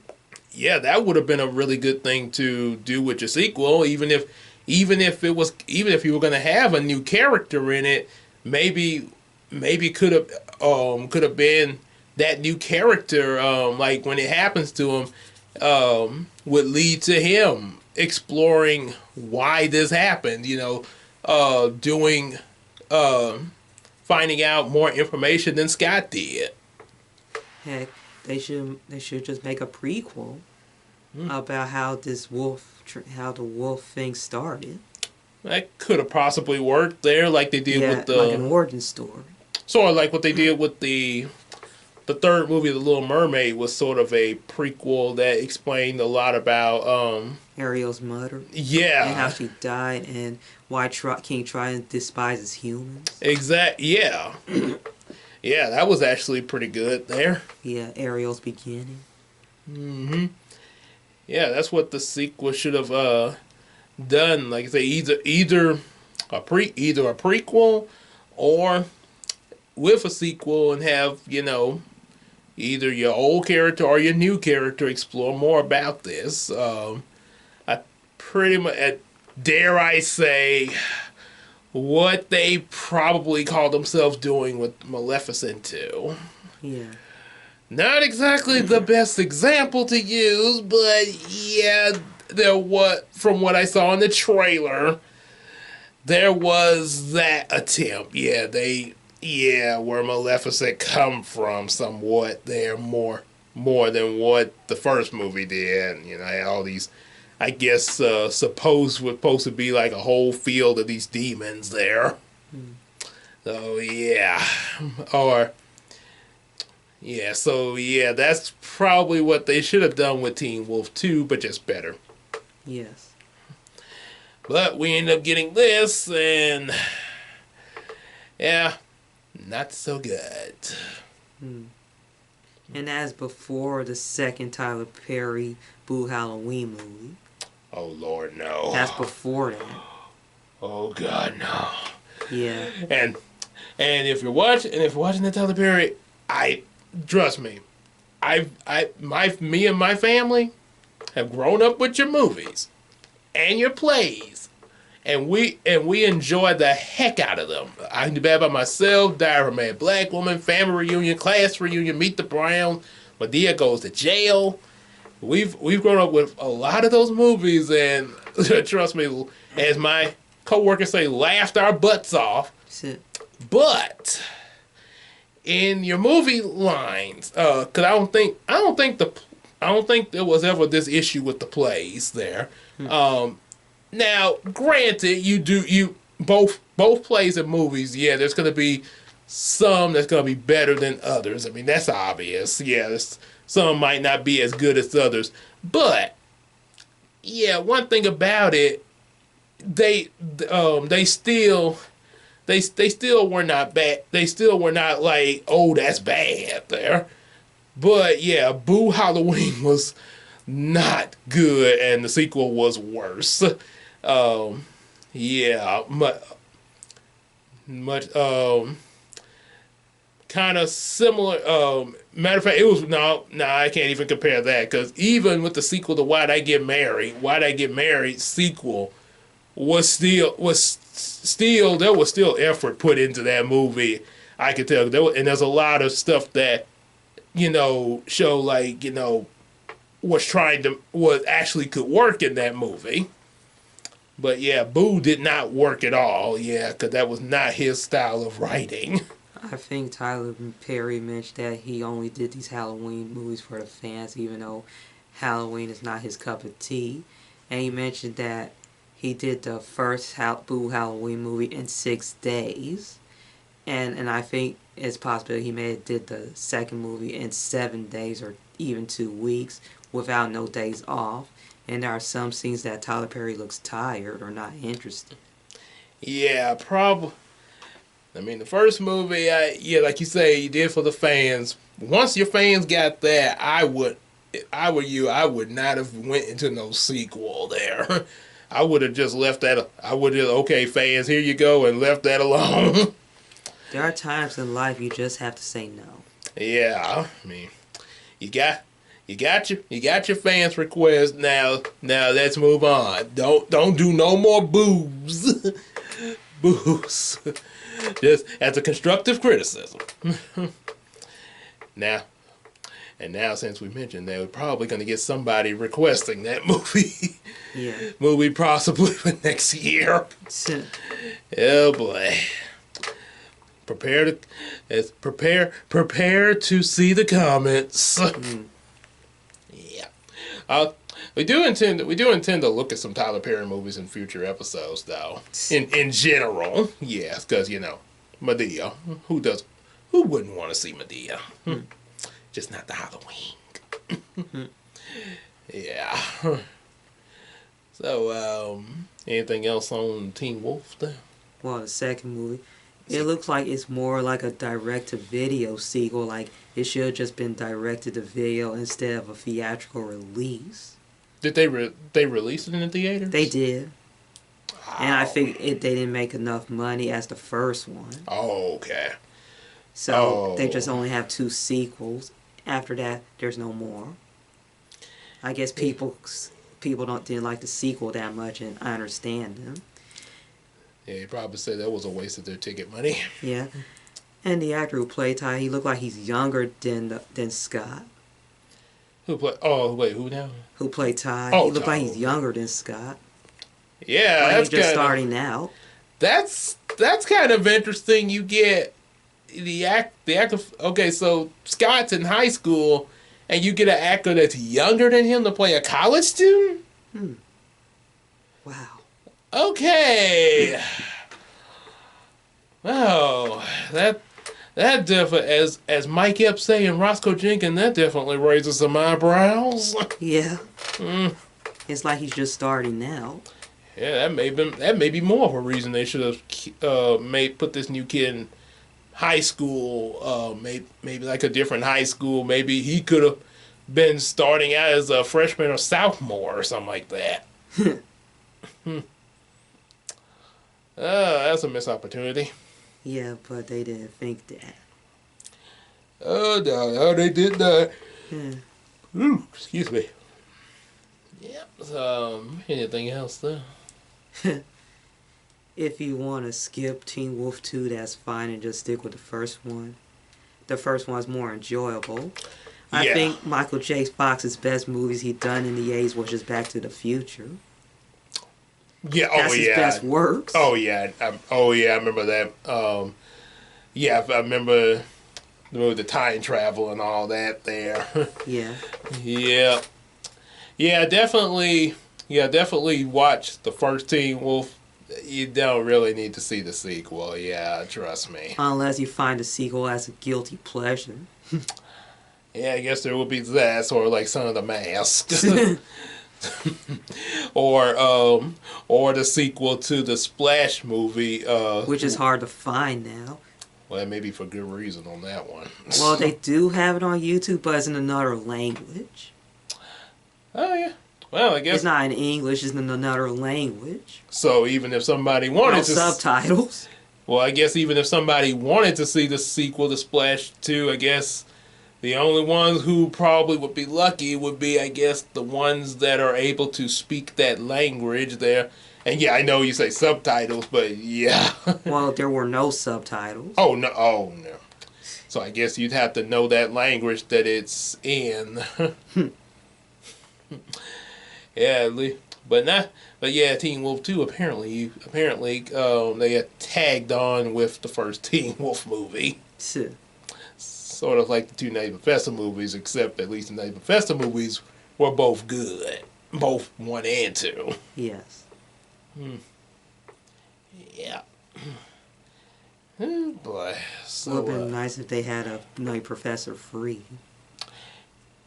Yeah, that would have been a really good thing to do with your sequel. Even if you were going to have a new character in it, maybe could have been that new character. Like when it happens to him, would lead to him exploring why this happened. Finding out more information than Scott did. Heck, they should just make a prequel about how the wolf thing started. That could have possibly worked there, like they did with the like an origin story. Sort of like what they did with the third movie, The Little Mermaid, was sort of a prequel that explained a lot about Ariel's mother. Yeah, and how she died, and why King Triton despises humans. Yeah. Yeah, that was actually pretty good there. Yeah, Ariel's beginning. Yeah, that's what the sequel should have done. Like I say, either a prequel or with a sequel, and have either your old character or your new character explore more about this. I pretty much, dare I say, what they probably call themselves doing with Maleficent 2. Yeah. Not exactly the best example to use, but yeah, from what I saw in the trailer, there was that attempt. Yeah, they yeah, where Maleficent come from somewhat there more than what the first movie did. You know, had all these, I guess, supposed to be like a whole field of these demons there. So yeah, or yeah, so yeah, that's probably what they should have done with Teen Wolf 2, but just better. Yes. But we end up getting this, and yeah, not so good. And that's before the second Tyler Perry Boo Halloween movie. Oh Lord, no. That's before that. Oh God, no. Yeah. And if you're watching the Tyler Perry, trust me, me and my family have grown up with your movies and your plays, and we enjoy the heck out of them. I'm Bad by Myself, Diary of a Mad Black Woman, Family Reunion, Class Reunion, Meet the Browns, Madea Goes to Jail. We've grown up with a lot of those movies, and trust me, as my coworkers say, laughed our butts off. But in your movie lines, because I don't think there was ever this issue with the plays there. Now, granted, both plays and movies, yeah, there's gonna be some that's gonna be better than others. I mean, that's obvious. Yeah, some might not be as good as others, but yeah, one thing about it, they still were not bad. They still were not like, oh, that's bad there. But yeah, Boo Halloween was not good, and the sequel was worse. Yeah, much kind of similar. Matter of fact, it was no, I can't even compare that, because even with the sequel to Why'd I Get Married sequel was still there was still effort put into that movie. I could tell and there's a lot of stuff that show like was actually could work in that movie. But yeah, Boo did not work at all. Yeah, because that was not his style of writing. I think Tyler Perry mentioned that he only did these Halloween movies for the fans, even though Halloween is not his cup of tea. And he mentioned that he did the first Boo Halloween movie in 6 days. And I think it's possible he did the second movie in 7 days or even 2 weeks without no days off. And there are some scenes that Tyler Perry looks tired or not interested. Yeah, probably. I mean, the first movie, like you say, you did for the fans. Once your fans got that, I would not have went into no sequel there. I would have just left that. I would have, okay, fans, here you go, and left that alone. There are times in life you just have to say no. Yeah, I mean, you got your fans' request. Now let's move on. Don't do no more boos. Boos. Just as a constructive criticism. Now since we mentioned that, we're probably going to get somebody requesting that movie. Yeah. Movie possibly for next year. Oh boy. Prepare to see the comments. Yeah. We do intend to look at some Tyler Perry movies in future episodes, though. In general, yes, because Madea. Who wouldn't want to see Madea? Just not the Halloween. Yeah. So, anything else on Teen Wolf there? Well, the second movie, it looks like it's more like a direct-to-video sequel. Like it should have just been directed-to-video instead of a theatrical release. Did they release it in the theaters? They did. Wow. And I think they didn't make enough money as the first one. Oh, okay. So they just only have 2 sequels. After that, there's no more. I guess people didn't like the sequel that much, and I understand them. Yeah, you probably say that was a waste of their ticket money. Yeah. And the actor who played Ty, he looked like he's younger than Scott. Who played? Oh, wait, who now? Who played Ty? Oh, he looked like he's younger than Scott. Yeah, like that's he's just starting out. That's kind of interesting. You get the actor. Okay, so Scott's in high school, and you get an actor that's younger than him to play a college student. Wow. Okay. Oh, that definitely, as Mike kept saying, Roscoe Jenkins, that definitely raises some eyebrows. Yeah. It's like he's just starting now. Yeah, that may be more of a reason they should have put this new kid in high school. Maybe like a different high school. Maybe he could have been starting out as a freshman or sophomore or something like that. That's a missed opportunity. Yeah, but they didn't think that. Oh no, they did not. Ooh, excuse me. Yep. Anything else though? If you want to skip Teen Wolf 2, that's fine, and just stick with the first one. The first one's more enjoyable. I think Michael J. Fox's best movies he done in the 80s was just Back to the Future. Yeah, That's his best works. Oh yeah, I remember that. I remember the time travel and all that there. Yeah. Yeah, definitely watch the first Teen Wolf. You don't really need to see the sequel. Yeah, trust me. Unless you find the sequel as a guilty pleasure. Yeah, I guess there would be that, sort of like Son of the Mask. or the sequel to the Splash movie. Which is hard to find now. Well, maybe for good reason on that one. Well, they do have it on YouTube, but it's in another language. Oh, yeah. Well, I guess... It's not in English, it's in another language. So even if somebody wanted to... subtitles. Well, I guess even if somebody wanted to see the sequel to Splash 2, I guess the only ones who probably would be lucky would be, I guess, the ones that are able to speak that language there. And yeah, I know you say subtitles, but yeah. Well, there were no subtitles. Oh, no. So I guess you'd have to know that language that it's in. Yeah, but yeah, Teen Wolf 2 apparently they had tagged on with the first Teen Wolf movie. Sort of like the two Nutty Professor movies, except at least the Nutty Professor movies were both good. Both 1 and 2. Yes. Yeah. Oh boy. So, it would have been nice if they had a Nutty Professor free.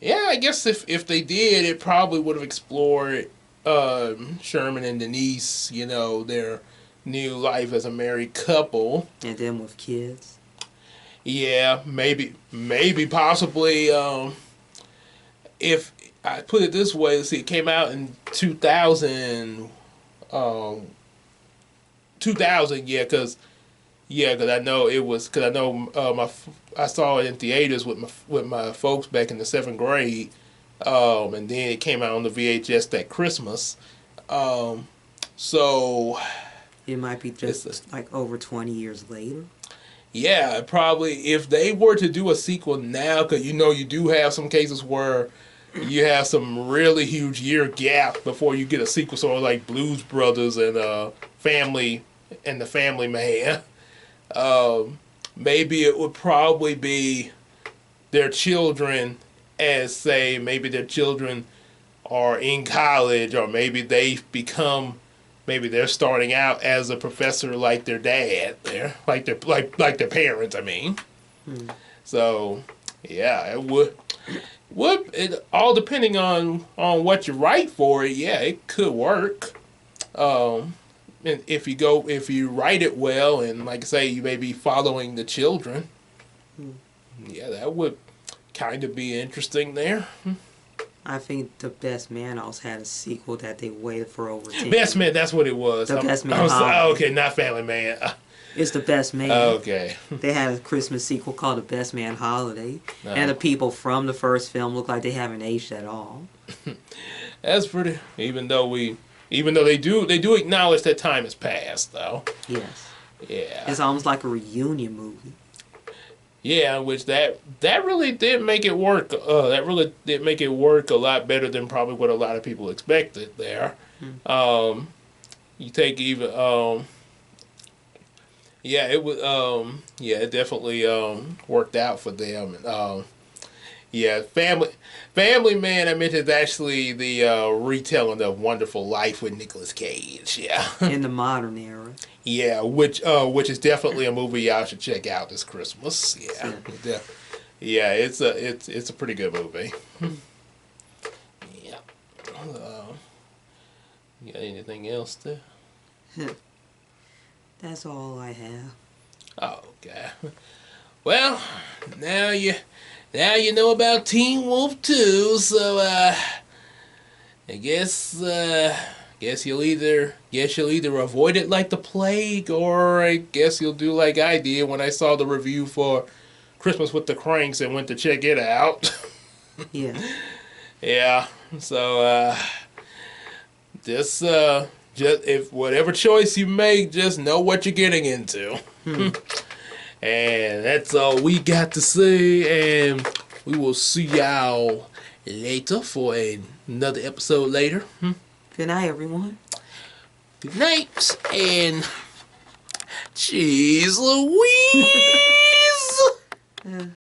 Yeah, I guess if they did, it probably would have explored Sherman and Denise, their new life as a married couple. And then with kids. Yeah, maybe, possibly. If I put it this way, let's see, it came out in 2000. 2000, yeah, because I know it was, because I know I saw it in theaters with my folks back in the 7th grade, and then it came out on the VHS that Christmas. So it might be just like over 20 years later. Yeah, probably if they were to do a sequel now, because you do have some cases where you have some really huge year gap before you get a sequel, sort of like Blues Brothers and the Family Man. Maybe it would probably be their children, as say maybe their children are in college, or maybe they're starting out as a professor like their dad, like their parents. I mean, so yeah, it would it all depending on what you write for it. Yeah, it could work. And if you write it well, and like I say, you may be following the children. Yeah, that would kind of be interesting there. I think The Best Man also had a sequel that they waited for over 10 years. Best Man, that's what it was. Best Man Holiday. Okay, not Family Man. It's The Best Man. Okay. They had a Christmas sequel called The Best Man Holiday. And the people from the first film look like they haven't aged at all. That's pretty, even though they do acknowledge that time has passed, though. Yes. Yeah. It's almost like a reunion movie. Yeah, which that really did make it work. That really did make it work a lot better than probably what a lot of people expected there. You take even Yeah, it was. Yeah, it definitely worked out for them. Yeah, Family Man. I meant is actually the retelling of Wonderful Life with Nicolas Cage. Yeah, In the modern era. yeah, which is definitely a movie y'all should check out this Christmas. Yeah, So, yeah, it's a pretty good movie. Yeah. You got anything else there? that's all I have. Oh, okay. Well, now you know about Teen Wolf 2, so I guess you'll either avoid it like the plague, or I guess you'll do like I did when I saw the review for Christmas with the Cranks and went to check it out. Yeah. Yeah. So just if whatever choice you make, just know what you're getting into. And that's all we got to say, and we will see y'all later for another episode later. Good night, everyone. Good night, and cheese Louise!